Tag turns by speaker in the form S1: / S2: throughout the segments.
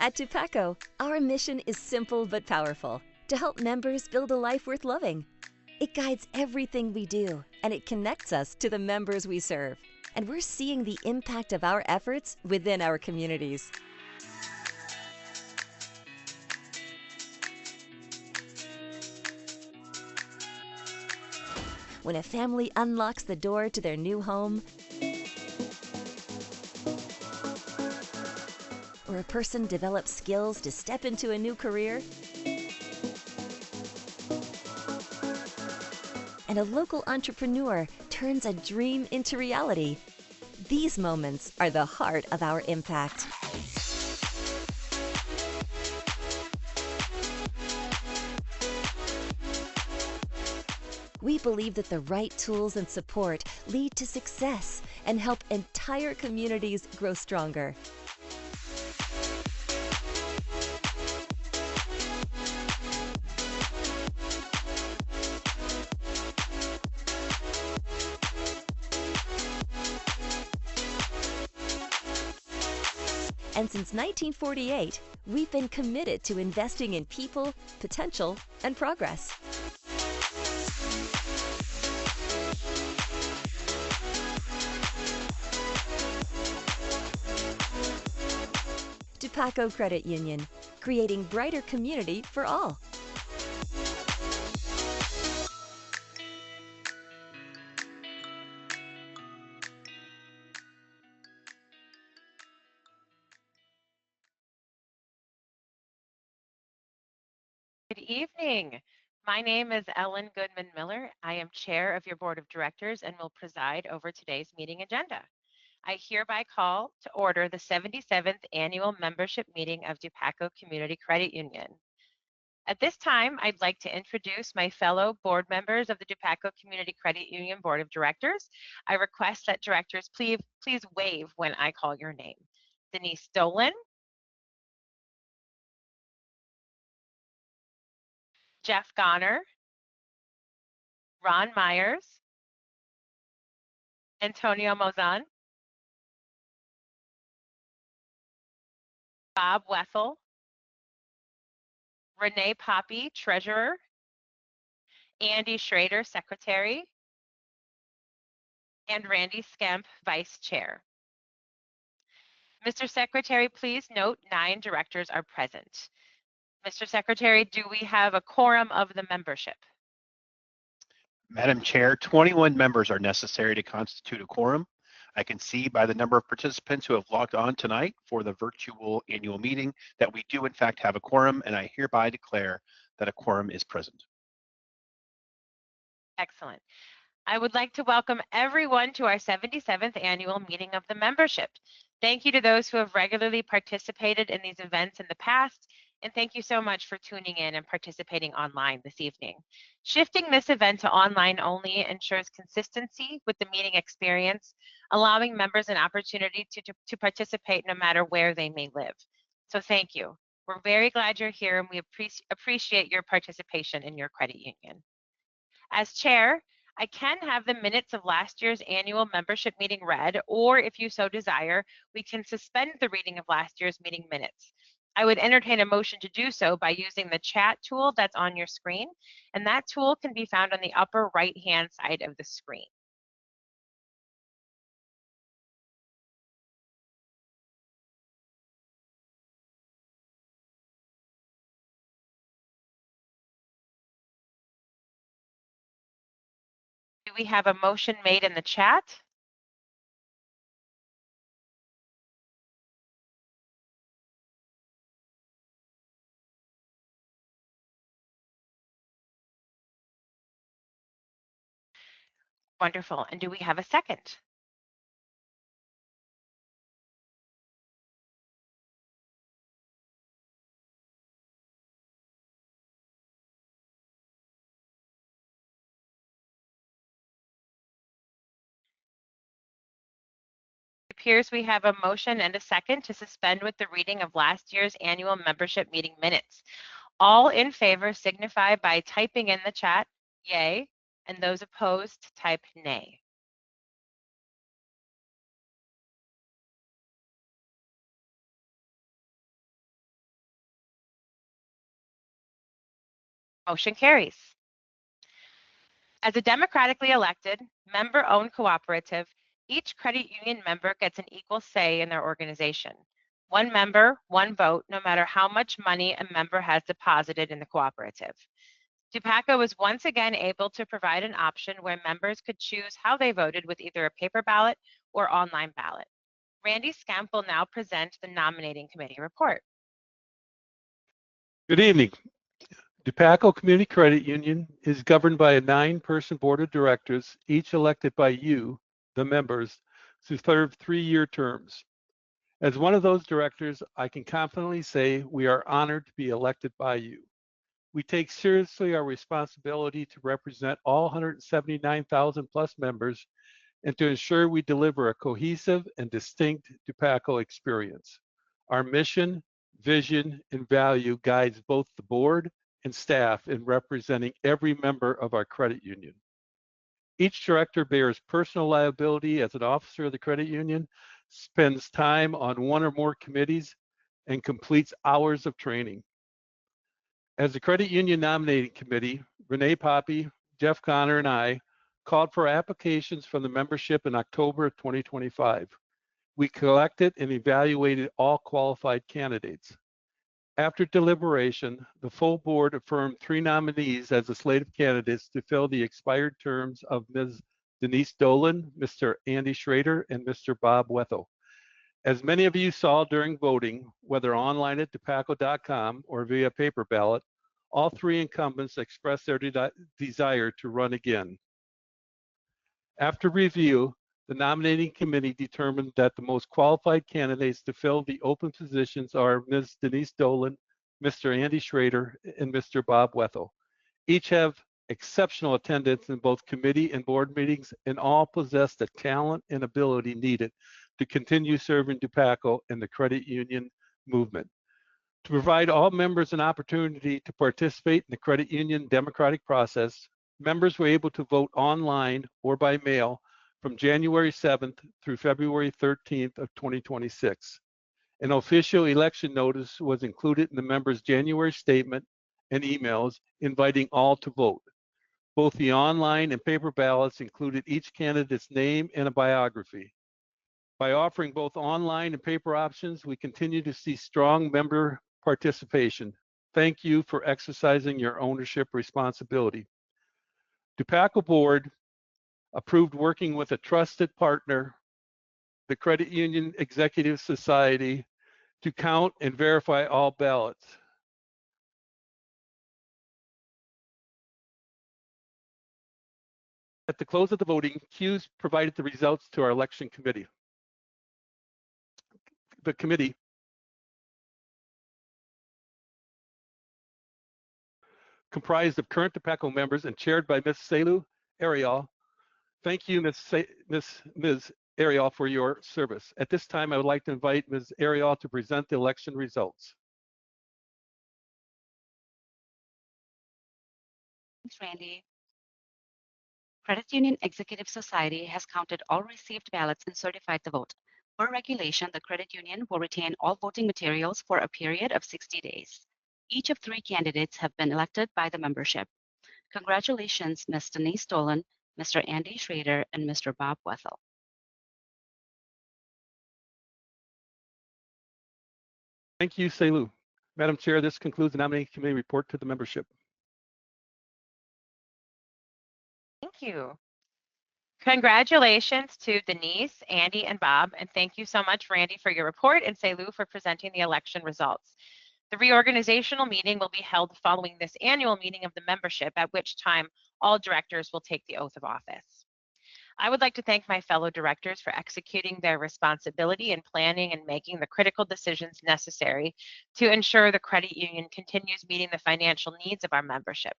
S1: At Dupaco, our mission is simple but powerful: to help members build a life worth loving. It guides everything we do, and it connects us to the members we serve. And we're seeing the impact of our efforts within our communities. When a family unlocks the door to their new home, or a person develops skills to step into a new career, and a local entrepreneur turns a dream into reality, these moments are the heart of our impact. We believe that the right tools and support lead to success and help entire communities grow stronger. And since 1948, we've been committed to investing in people, potential, and progress. Dupaco Credit Union, creating brighter community for all.
S2: Good evening. My name is Ellen Goodman Miller. I am chair of your board of directors and will preside over today's meeting agenda. I hereby call to order the 77th annual membership meeting of Dupaco Community Credit Union. At this time, I'd like to introduce my fellow board members of the Dupaco Community Credit Union Board of Directors. I request that directors please wave when I call your name. Denise Dolan, Jeff Goner, Ron Myers, Antonio Mozan, Bob Wessel, Renee Poppy, Treasurer, Andy Schrader, Secretary, and Randy Skemp, Vice Chair. Mr. Secretary, please note 9 directors are present. Mr. Secretary, do we have a quorum of the membership?
S3: Madam Chair, 21 members are necessary to constitute a quorum. I can see by the number of participants who have logged on tonight for the virtual annual meeting that we do in fact have a quorum, and I hereby declare that a quorum is present.
S2: Excellent. I would like to welcome everyone to our 77th annual meeting of the membership. Thank you to those who have regularly participated in these events in the past, and thank you so much for tuning in and participating online this evening. Shifting this event to online only ensures consistency with the meeting experience, allowing members an opportunity to participate no matter where they may live. So thank you. We're very glad you're here, and we appreciate your participation in your credit union. As chair, I can have the minutes of last year's annual membership meeting read, or if you so desire, we can suspend the reading of last year's meeting minutes. I would entertain a motion to do so by using the chat tool that's on your screen, and that tool can be found on the upper right-hand side of the screen. Do we have a motion made in the chat? Wonderful. And do we have a second? It appears we have a motion and a second to suspend with the reading of last year's annual membership meeting minutes. All in favor signify by typing in the chat, yay, and those opposed type nay. Motion carries. As a democratically elected, member-owned cooperative, each credit union member gets an equal say in their organization. One member, one vote, no matter how much money a member has deposited in the cooperative. Dupaco was once again able to provide an option where members could choose how they voted with either a paper ballot or online ballot. Randy Scamp will now present the nominating committee report.
S4: Good evening. Dupaco Community Credit Union is governed by a 9-person board of directors, each elected by you, the members, to serve 3-year terms. As one of those directors, I can confidently say we are honored to be elected by you. We take seriously our responsibility to represent all 179,000 plus members and to ensure we deliver a cohesive and distinct Dupaco experience. Our mission, vision, and value guides both the board and staff in representing every member of our credit union. Each director bears personal liability as an officer of the credit union, spends time on one or more committees, and completes hours of training. As the credit union nominating committee, Renee Poppy, Jeff Connor, and I called for applications from the membership in October of 2025. We collected and evaluated all qualified candidates. After deliberation, the full board affirmed 3 nominees as the slate of candidates to fill the expired terms of Ms. Denise Dolan, Mr. Andy Schrader, and Mr. Bob Wethel. As many of you saw during voting, whether online at dupaco.com or via paper ballot, all 3 incumbents expressed their desire to run again. After review, the nominating committee determined that the most qualified candidates to fill the open positions are Ms. Denise Dolan, Mr. Andy Schrader, and Mr. Bob Wethel. Each have exceptional attendance in both committee and board meetings, and all possess the talent and ability needed to continue serving Dupaco and the credit union movement. To provide all members an opportunity to participate in the credit union democratic process, members were able to vote online or by mail from January 7th through February 13th of 2026. An official election notice was included in the members' January statement and emails inviting all to vote. Both the online and paper ballots included each candidate's name and a biography. By offering both online and paper options, we continue to see strong member participation. Thank you for exercising your ownership responsibility. Dupaco Board approved working with a trusted partner, the Credit Union Executive Society, to count and verify all ballots. At the close of the voting, Hughes provided the results to our election committee. The committee comprised of current Dupaco members and chaired by Ms. Selu Ariel. Thank you, Ms. Ariel, for your service. At this time, I would like to invite Ms. Ariel to present the election results.
S5: Thanks, Randy. Credit Union Executive Society has counted all received ballots and certified the vote. Per regulation, the credit union will retain all voting materials for a period of 60 days. Each of 3 candidates have been elected by the membership. Congratulations, Ms. Denise Dolan, Mr. Andy Schrader, and Mr. Bob Wethel.
S4: Thank you, Selu. Madam Chair, this concludes the nominating committee report to the membership.
S2: Thank you. Congratulations to Denise, Andy, and Bob, and thank you so much, Randy, for your report, and Selu for presenting the election results. The reorganizational meeting will be held following this annual meeting of the membership, at which time all directors will take the oath of office. I would like to thank my fellow directors for executing their responsibility in planning and making the critical decisions necessary to ensure the credit union continues meeting the financial needs of our membership.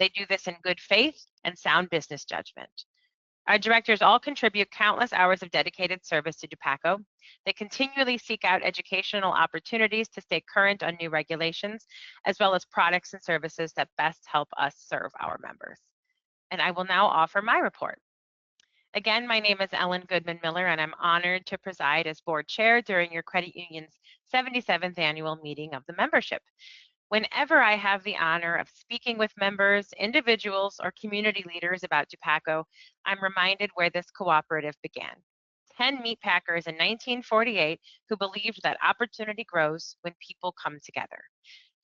S2: They do this in good faith and sound business judgment. Our directors all contribute countless hours of dedicated service to Dupaco. They continually seek out educational opportunities to stay current on new regulations, as well as products and services that best help us serve our members. And I will now offer my report. Again, my name is Ellen Goodman Miller, and I'm honored to preside as board chair during your credit union's 77th annual meeting of the membership. Whenever I have the honor of speaking with members, individuals, or community leaders about Dupaco, I'm reminded where this cooperative began. 10 meat packers in 1948 who believed that opportunity grows when people come together.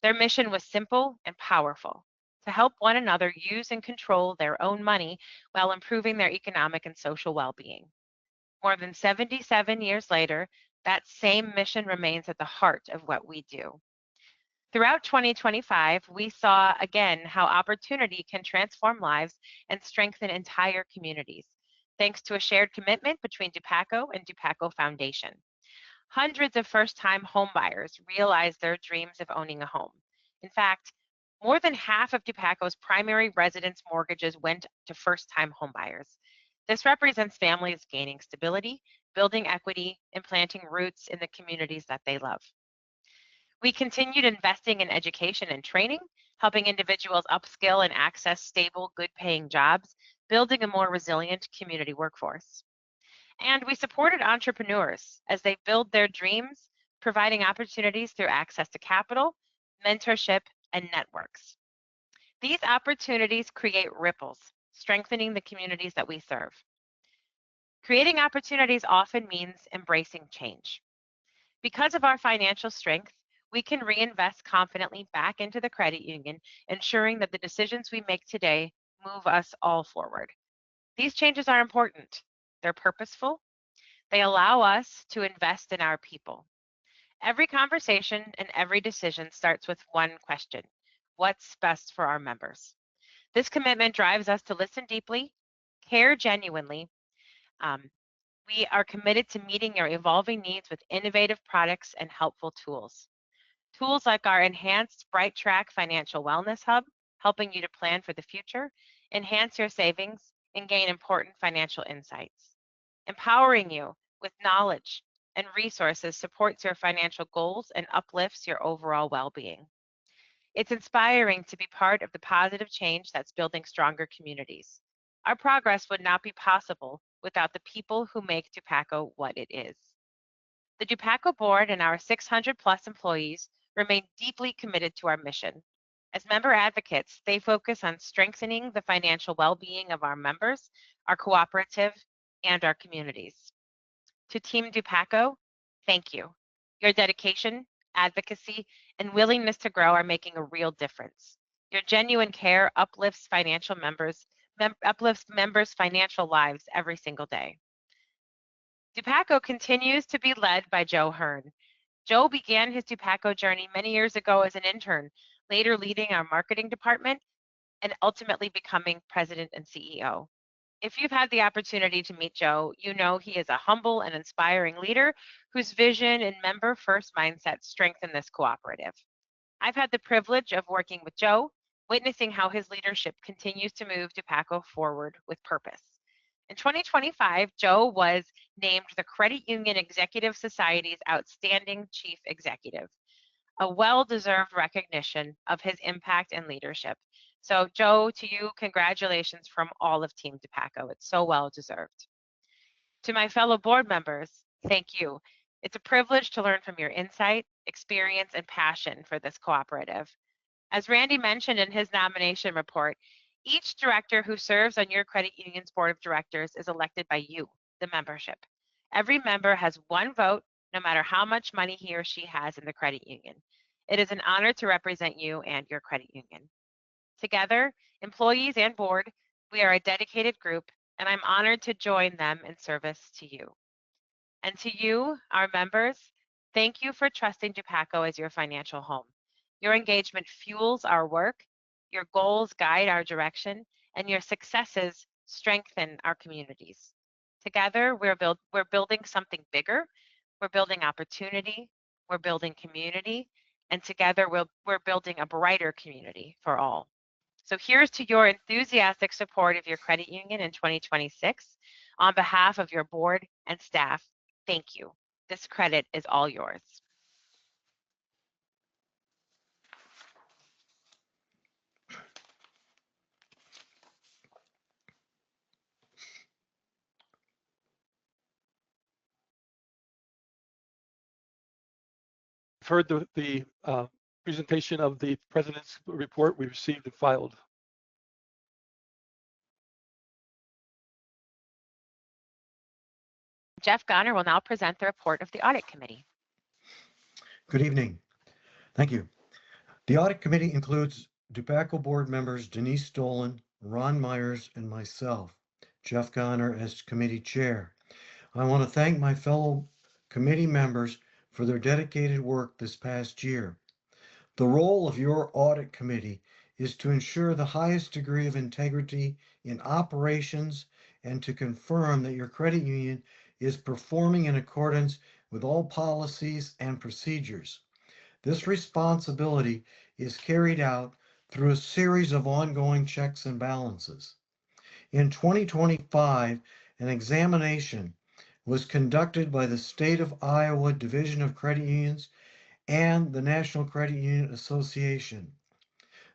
S2: Their mission was simple and powerful: to help one another use and control their own money while improving their economic and social well-being. More than 77 years later, that same mission remains at the heart of what we do. Throughout 2025, we saw again how opportunity can transform lives and strengthen entire communities, thanks to a shared commitment between Dupaco and Dupaco Foundation. Hundreds of first-time homebuyers realized their dreams of owning a home. In fact, more than half of Dupaco's primary residence mortgages went to first-time homebuyers. This represents families gaining stability, building equity, and planting roots in the communities that they love. We continued investing in education and training, helping individuals upskill and access stable, good-paying jobs, building a more resilient community workforce. And we supported entrepreneurs as they build their dreams, providing opportunities through access to capital, mentorship, and networks. These opportunities create ripples, strengthening the communities that we serve. Creating opportunities often means embracing change. Because of our financial strength, we can reinvest confidently back into the credit union, ensuring that the decisions we make today move us all forward. These changes are important. They're purposeful. They allow us to invest in our people. Every conversation and every decision starts with one question: what's best for our members? This commitment drives us to listen deeply, care genuinely. We are committed to meeting your evolving needs with innovative products and helpful tools. Tools like our enhanced Bright Track Financial Wellness Hub, helping you to plan for the future, enhance your savings, and gain important financial insights. Empowering you with knowledge and resources supports your financial goals and uplifts your overall well-being. It's inspiring to be part of the positive change that's building stronger communities. Our progress would not be possible without the people who make Dupaco what it is. The Dupaco board and our 600 plus employees remain deeply committed to our mission. As member advocates, they focus on strengthening the financial well-being of our members, our cooperative, and our communities. To Team Dupaco, thank you. Your dedication, advocacy, and willingness to grow are making a real difference. Your genuine care uplifts members' financial lives every single day. Dupaco continues to be led by Joe Hearn. Joe began his Dupaco journey many years ago as an intern, later leading our marketing department and ultimately becoming president and CEO. If you've had the opportunity to meet Joe, you know he is a humble and inspiring leader whose vision and member-first mindset strengthen this cooperative. I've had the privilege of working with Joe, witnessing how his leadership continues to move Dupaco forward with purpose. In 2025, Joe was named the Credit Union Executive Society's Outstanding Chief Executive, a well-deserved recognition of his impact and leadership. So Joe, to you, congratulations from all of Team Dupaco. It's so well deserved. To my fellow board members, thank you. It's a privilege to learn from your insight, experience, and passion for this cooperative. As Randy mentioned in his nomination report, each director who serves on your credit union's board of directors is elected by you, the membership. Every member has one vote, no matter how much money he or she has in the credit union. It is an honor to represent you and your credit union. Together, employees and board, we are a dedicated group, and I'm honored to join them in service to you. And to you, our members, thank you for trusting Dupaco as your financial home. Your engagement fuels our work, your goals guide our direction, and your successes strengthen our communities. Together, we're building something bigger. We're building opportunity, we're building community, and together we're building a brighter community for all. So here's to your enthusiastic support of your credit union in 2026. On behalf of your board and staff, thank you. This credit is all yours.
S4: I've heard the Presentation of the President's report we received and filed.
S2: Jeff Gonner will now present the report of the Audit Committee.
S6: Good evening. Thank you. The Audit Committee includes Dupaco board members Denise Dolan, Ron Myers, and myself, Jeff Gonner, as committee chair. I want to thank my fellow committee members for their dedicated work this past year. The role of your Audit Committee is to ensure the highest degree of integrity in operations and to confirm that your credit union is performing in accordance with all policies and procedures. This responsibility is carried out through a series of ongoing checks and balances. In 2025, an examination was conducted by the State of Iowa Division of Credit Unions and the National Credit Union Association.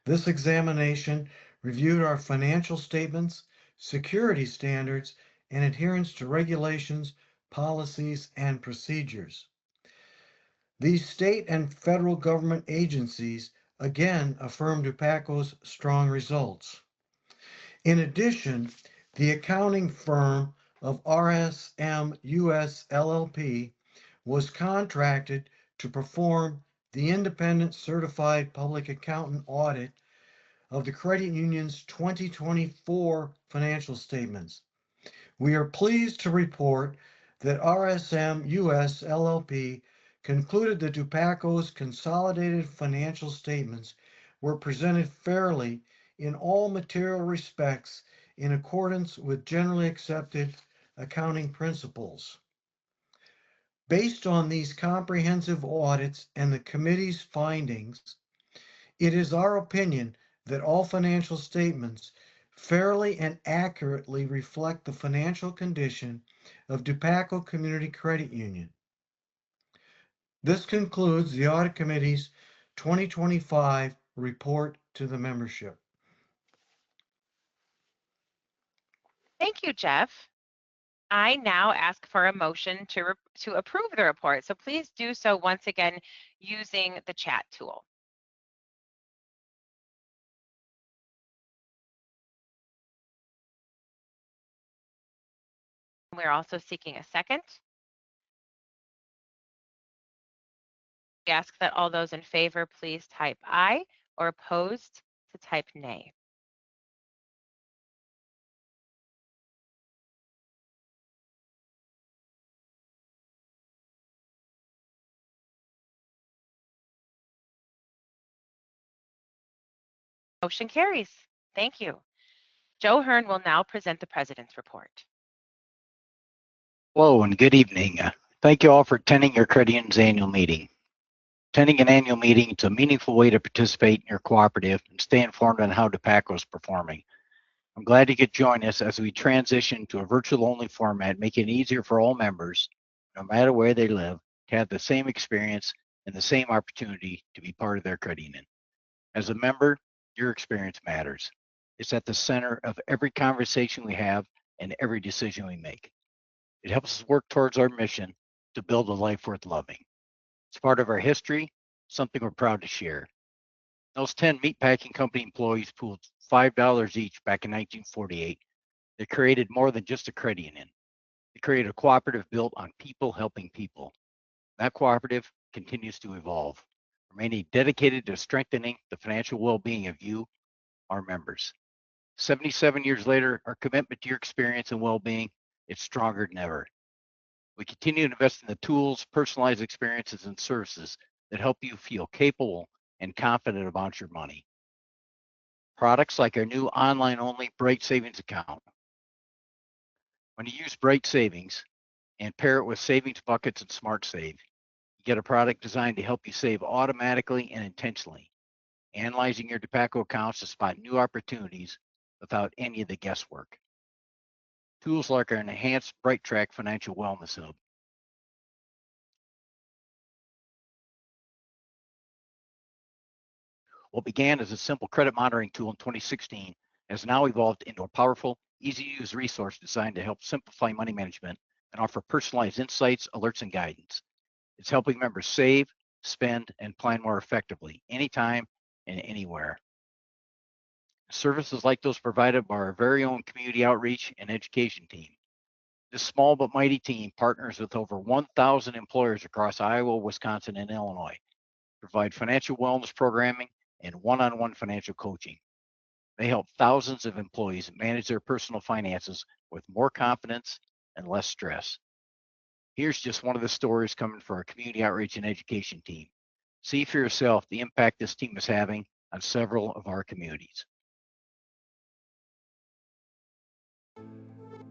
S6: This examination reviewed our financial statements, security standards, and adherence to regulations, policies, and procedures. These state and federal government agencies again affirmed Dupaco's strong results. In addition, the accounting firm of RSM US LLP was contracted to perform the independent certified public accountant audit of the credit union's 2024 financial statements. We are pleased to report that RSM US LLP concluded that Dupaco's consolidated financial statements were presented fairly in all material respects in accordance with generally accepted accounting principles. Based on these comprehensive audits and the committee's findings, it is our opinion that all financial statements fairly and accurately reflect the financial condition of Dupaco Community Credit Union. This concludes the Audit Committee's 2025 report to the membership.
S2: Thank you, Jeff. I now ask for a motion to approve the report. So please do so once again using the chat tool. We're also seeking a second. We ask that all those in favor please type aye, or opposed to type nay. Motion carries. Thank you. Joe Hearn will now present the President's report.
S7: Hello and good evening. Thank you all for attending your credit union's annual meeting. Attending an annual meeting is a meaningful way to participate in your cooperative and stay informed on how Dupaco is performing. I'm glad you could join us as we transition to a virtual-only format, making it easier for all members, no matter where they live, to have the same experience and the same opportunity to be part of their credit union. As a member, your experience matters. It's at the center of every conversation we have and every decision we make. It helps us work towards our mission to build a life worth loving. It's part of our history, something we're proud to share. Those 10 meatpacking company employees pooled $5 each back in 1948. They created more than just a credit union. They created a cooperative built on people helping people. That cooperative continues to evolve, remaining dedicated to strengthening the financial well-being of you, our members. 77 years later, our commitment to your experience and well-being is stronger than ever. We continue to invest in the tools, personalized experiences, and services that help you feel capable and confident about your money. Products like our new online-only Bright Savings account. When you use Bright Savings and pair it with Savings Buckets and Smart Save, you get a product designed to help you save automatically and intentionally, analyzing your Dupaco accounts to spot new opportunities without any of the guesswork. Tools like our enhanced Bright Track Financial Wellness Hub. What began as a simple credit monitoring tool in 2016 has now evolved into a powerful, easy-to-use resource designed to help simplify money management and offer personalized insights, alerts, and guidance. It's helping members save, spend, and plan more effectively anytime and anywhere. Services like those provided by our very own community outreach and education team. This small but mighty team partners with over 1,000 employers across Iowa, Wisconsin, and Illinois, provide financial wellness programming and one-on-one financial coaching. They help thousands of employees manage their personal finances with more confidence and less stress. Here's just one of the stories coming from our community outreach and education team. See for yourself the impact this team is having on several of our communities.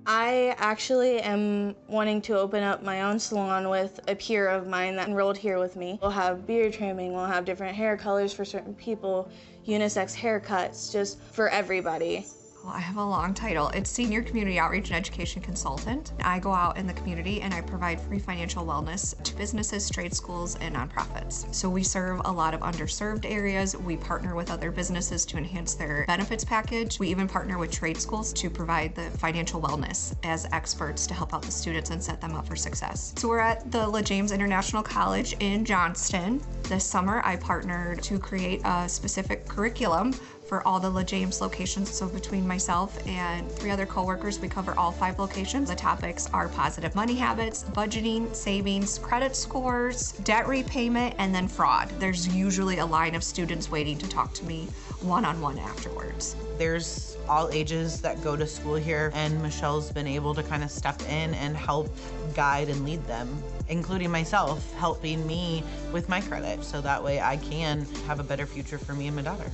S8: I actually am wanting to open up my own salon with a peer of mine that enrolled here with me. We'll have beard trimming, we'll have different hair colors for certain people, unisex haircuts, just for everybody.
S9: Well, I have a long title. It's Senior Community Outreach and Education Consultant. I go out in the community and I provide free financial wellness to businesses, trade schools, and nonprofits. So we serve a lot of underserved areas. We partner with other businesses to enhance their benefits package. We even partner with trade schools to provide the financial wellness as experts to help out the students and set them up for success. So we're at the La James International College in Johnston. This summer, I partnered to create a specific curriculum for all the La James locations. So between myself and 3 other coworkers, we cover all 5 locations. The topics are positive money habits, budgeting, savings, credit scores, debt repayment, and then fraud. There's usually a line of students waiting to talk to me one-on-one afterwards.
S10: There's all ages that go to school here, and Michelle's been able to kind of step in and help guide and lead them, including myself, helping me with my credit so that way I can have a better future for me and my daughter.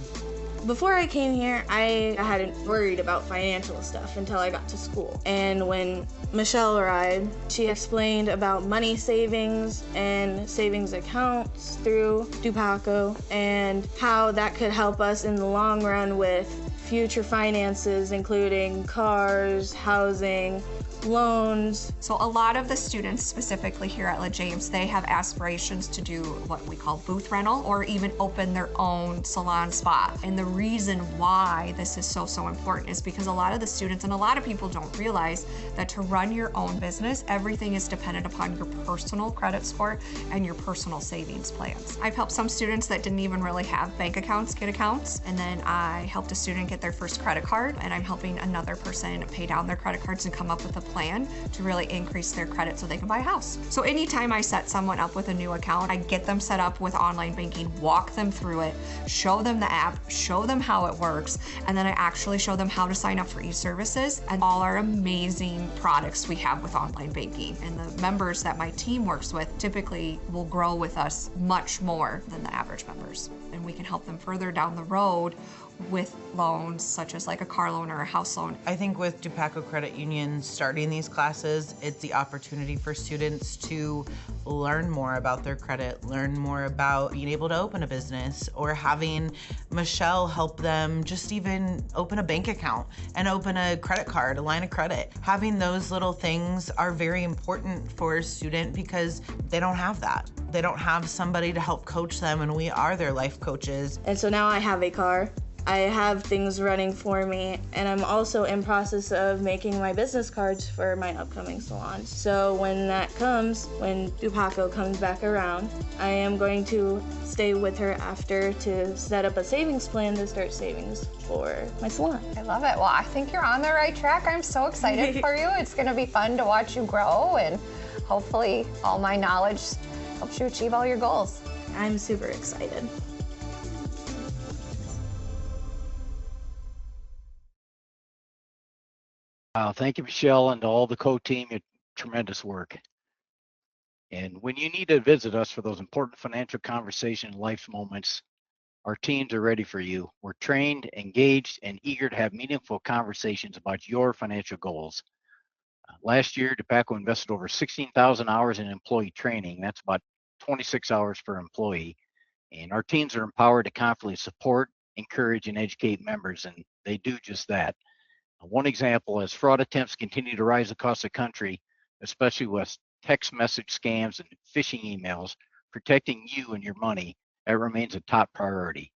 S8: Before I came here, I hadn't worried about financial stuff until I got to school. And when Michelle arrived, she explained about money savings and savings accounts through Dupaco and how that could help us in the long run with future finances, including cars, housing, loans.
S9: So a lot of the students specifically here at La James, they have aspirations to do what we call booth rental or even open their own salon spa. And the reason why this is so important is because a lot of the students and a lot of people don't realize that to run your own business, everything is dependent upon your personal credit score and your personal savings plans. I've helped some students that didn't even really have bank accounts get accounts, and then I helped a student get their first credit card, and I'm helping another person pay down their credit cards and come up with a plan to really increase their credit so they can buy a house. So anytime I set someone up with a new account, I get them set up with online banking, walk them through it, show them the app, show them how it works, and then I actually show them how to sign up for e-services and all our amazing products we have with online banking. And the members that my team works with typically will grow with us much more than the average members. And we can help them further down the road with loans such as like a car loan or a house loan.
S10: I think with Dupaco Credit Union starting these classes, it's the opportunity for students to learn more about their credit, learn more about being able to open a business, or having Michelle help them just even open a bank account and open a credit card, a line of credit. Having those little things are very important for a student because they don't have that. They don't have somebody to help coach them, and we are their life coaches.
S8: And so now I have a car. I have things running for me, and I'm also in process of making my business cards for my upcoming salon. So when that comes, when Dupaco comes back around, I am going to stay with her after to set up a savings plan to start savings for my salon.
S11: I love it. Well, I think you're on the right track. I'm so excited for you. It's going to be fun to watch you grow, and hopefully all my knowledge helps you achieve all your goals.
S8: I'm super excited.
S7: Thank you, Michelle, and to all the co-team. Tremendous work. And when you need to visit us for those important financial conversation and life's moments, our teams are ready for you. We're trained, engaged, and eager to have meaningful conversations about your financial goals. Last year, Dupaco invested over 16,000 hours in employee training. That's about 26 hours per employee. And our teams are empowered to confidently support, encourage, and educate members, and they do just that. One example, as fraud attempts continue to rise across the country, especially with text message scams and phishing emails, protecting you and your money, that remains a top priority.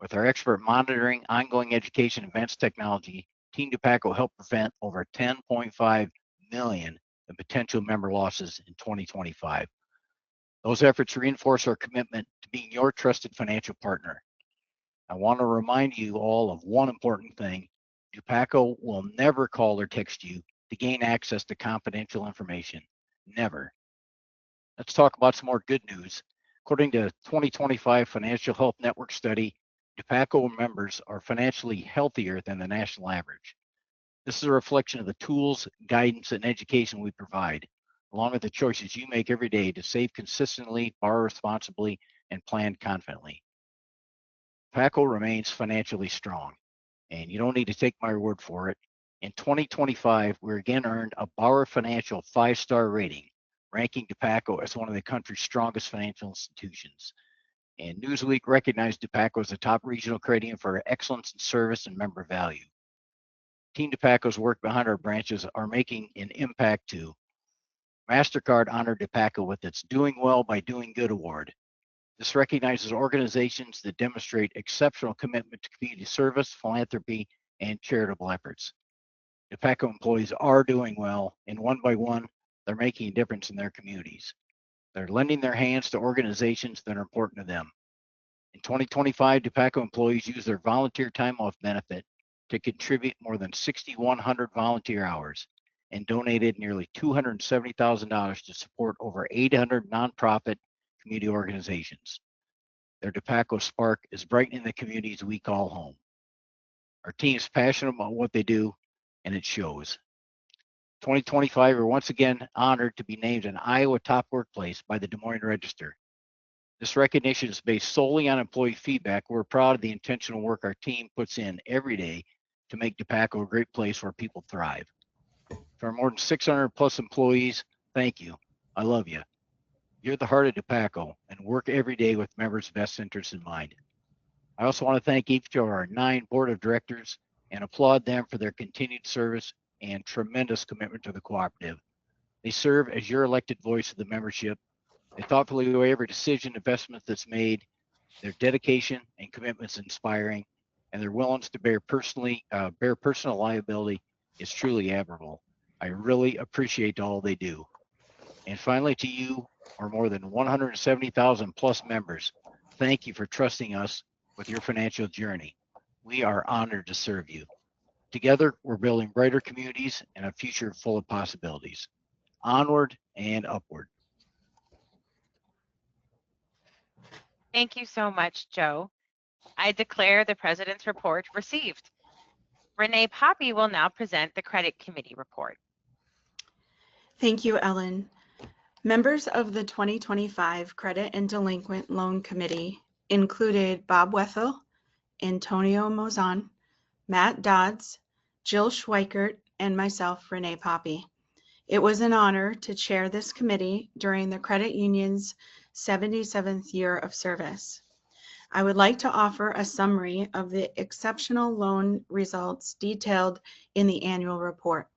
S7: With our expert monitoring, ongoing education, advanced technology, Team Dupaco helped prevent over 10.5 million in potential member losses in 2025. Those efforts reinforce our commitment to being your trusted financial partner. I want to remind you all of one important thing. Dupaco will never call or text you to gain access to confidential information. Never. Let's talk about some more good news. According to 2025 Financial Health Network study, Dupaco members are financially healthier than the national average. This is a reflection of the tools, guidance, and education we provide, along with the choices you make every day to save consistently, borrow responsibly, and plan confidently. Dupaco remains financially strong, and you don't need to take my word for it. In 2025, we again earned a Bauer Financial 5-star rating, ranking Dupaco as one of the country's strongest financial institutions. And Newsweek recognized Dupaco as the top regional credit union for excellence in service and member value. Team Dupaco's work behind our branches are making an impact too. MasterCard honored Dupaco with its Doing Well by Doing Good award. This recognizes organizations that demonstrate exceptional commitment to community service, philanthropy, and charitable efforts. Dupaco employees are doing well, and one by one, they're making a difference in their communities. They're lending their hands to organizations that are important to them. In 2025, Dupaco employees used their volunteer time off benefit to contribute more than 6,100 volunteer hours and donated nearly $270,000 to support over 800 nonprofit community organizations. Their Dupaco spark is brightening the communities we call home. Our team is passionate about what they do, and it shows. 2025, we're once again honored to be named an Iowa Top Workplace by the Des Moines Register. This recognition is based solely on employee feedback. We're proud of the intentional work our team puts in every day to make Dupaco a great place where people thrive. For our more than 600 plus employees, thank you. I love you. You're the heart of Dupaco and work every day with members' best interests in mind. I also want to thank each of our 9 board of directors and applaud them for their continued service and tremendous commitment to the cooperative. They serve as your elected voice of the membership. They thoughtfully weigh every decision, investment that's made. Their dedication and commitments inspiring, and their willingness to bear personal liability is truly admirable. I really appreciate all they do. And finally, to you, our more than 170,000 plus members, thank you for trusting us with your financial journey. We are honored to serve you. Together, we're building brighter communities and a future full of possibilities. Onward and upward.
S2: Thank you so much, Joe. I declare the President's report received. Renee Poppy will now present the Credit Committee report.
S12: Thank you, Ellen. Members of the 2025 Credit and Delinquent Loan Committee included Bob Wethel, Antonio Mozan, Matt Dodds, Jill Schweikert, and myself, Renee Poppy. It was an honor to chair this committee during the credit union's 77th year of service. I would like to offer a summary of the exceptional loan results detailed in the annual report.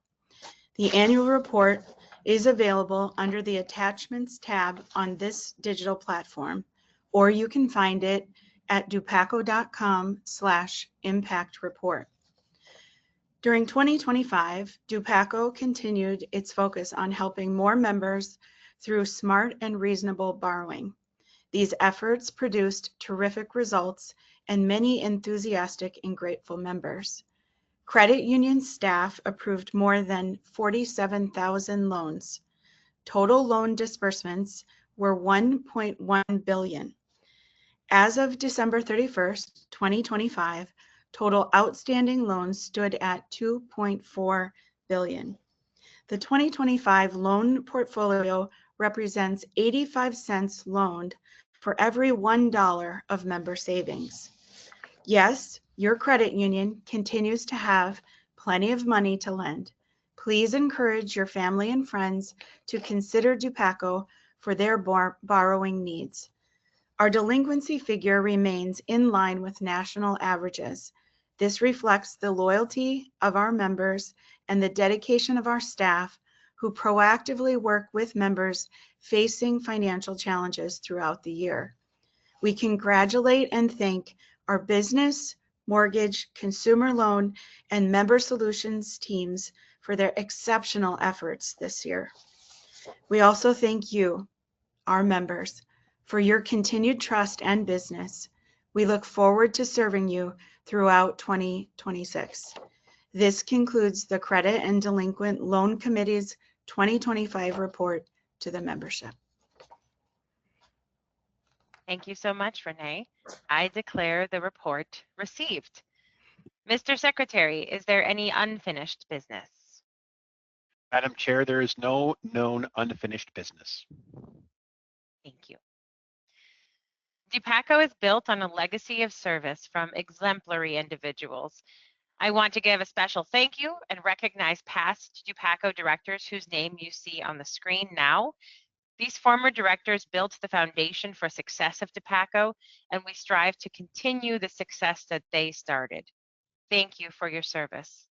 S12: The annual report is available under the Attachments tab on this digital platform, or you can find it at dupaco.com/impact report. During 2025, Dupaco continued its focus on helping more members through smart and reasonable borrowing. These efforts produced terrific results and many enthusiastic and grateful members. Credit union staff approved more than 47,000 loans. Total loan disbursements were $1.1 billion. As of December 31st, 2025, total outstanding loans stood at $2.4 billion. The 2025 loan portfolio represents 85 cents loaned for every $1 of member savings. Yes, your credit union continues to have plenty of money to lend. Please encourage your family and friends to consider Dupaco for their borrowing needs. Our delinquency figure remains in line with national averages. This reflects the loyalty of our members and the dedication of our staff who proactively work with members facing financial challenges throughout the year. We congratulate and thank our business, mortgage, consumer loan, and member solutions teams for their exceptional efforts this year. We also thank you, our members, for your continued trust and business. We look forward to serving you throughout 2026. This concludes the Credit and Delinquent Loan Committee's 2025 report to the membership.
S2: Thank you so much, Renee. I declare the report received. Mr. Secretary, is there any unfinished business?
S3: Madam Chair, there is no known unfinished business.
S2: Thank you. Dupaco is built on a legacy of service from exemplary individuals. I want to give a special thank you and recognize past Dupaco directors whose name you see on the screen now. These former directors built the foundation for success of Dupaco, and we strive to continue the success that they started. Thank you for your service.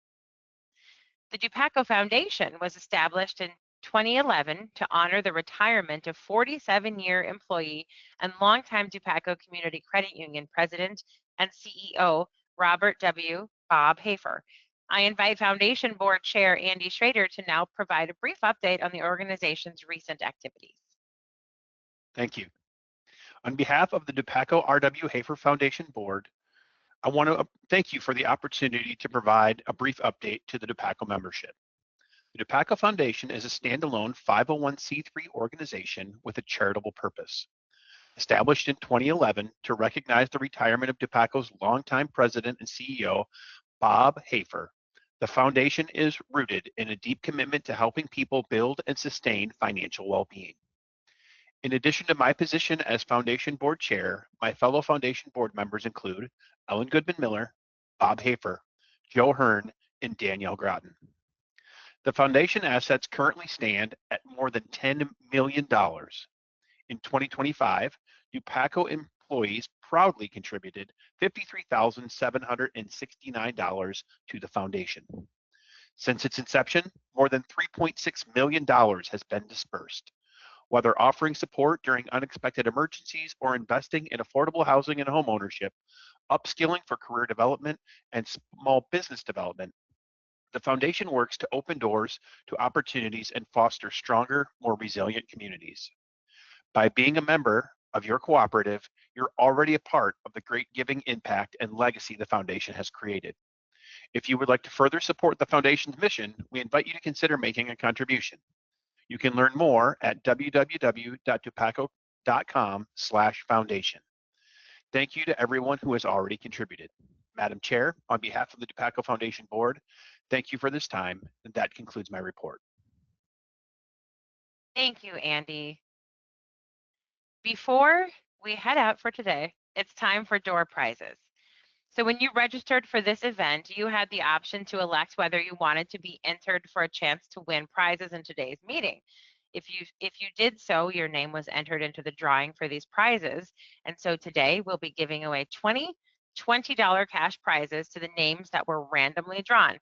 S2: The Dupaco Foundation was established in 2011 to honor the retirement of 47-year employee and longtime Dupaco Community Credit Union President and CEO Robert W. Bob Hafer. I invite Foundation Board Chair Andy Schrader to now provide a brief update on the organization's recent activities.
S3: Thank you. On behalf of the Dupaco R.W. Hafer Foundation Board, I want to thank you for the opportunity to provide a brief update to the Dupaco membership. The Dupaco Foundation is a standalone 501c3 organization with a charitable purpose. Established in 2011 to recognize the retirement of Dupaco's longtime president and CEO, Bob Hafer, the foundation is rooted in a deep commitment to helping people build and sustain financial well-being. In addition to my position as Foundation Board Chair, my fellow Foundation Board members include Ellen Goodman-Miller, Bob Hafer, Joe Hearn, and Danielle Groton. The foundation assets currently stand at more than $10 million. In 2025, Dupaco employees proudly contributed $53,769 to the foundation. Since its inception, more than $3.6 million has been dispersed. Whether offering support during unexpected emergencies or investing in affordable housing and homeownership, upskilling for career development, and small business development, the foundation works to open doors to opportunities and foster stronger, more resilient communities. By being a member of your cooperative, you're already a part of the great giving impact and legacy the foundation has created. If you would like to further support the foundation's mission, we invite you to consider making a contribution. You can learn more at www.dupaco.com/foundation. Thank you to everyone who has already contributed. Madam Chair, on behalf of the Dupaco Foundation Board, thank you for this time, and that concludes my report.
S2: Thank you, Andy. Before we head out for today, it's time for door prizes. So when you registered for this event, you had the option to elect whether you wanted to be entered for a chance to win prizes in today's meeting. If you did so, your name was entered into the drawing for these prizes. And so today we'll be giving away $20 cash prizes to the names that were randomly drawn.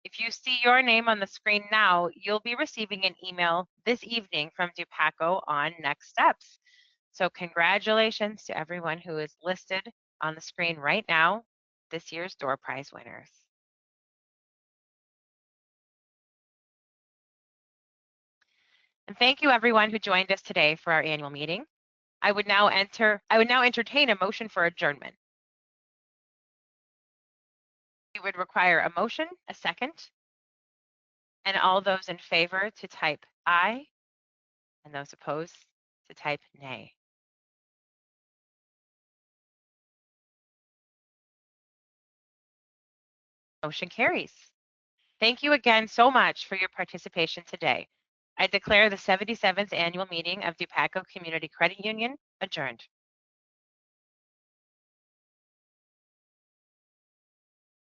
S2: If you see your name on the screen now, you'll be receiving an email this evening from Dupaco on next steps. So congratulations to everyone who is listed on the screen right now, this year's door prize winners. And thank you everyone who joined us today for our annual meeting. I would now entertain a motion for adjournment. We would require a motion, a second, and all those in favor to type aye, and those opposed to type nay. Motion carries. Thank you again so much for your participation today. I declare the 77th annual meeting of Dupaco Community Credit Union adjourned.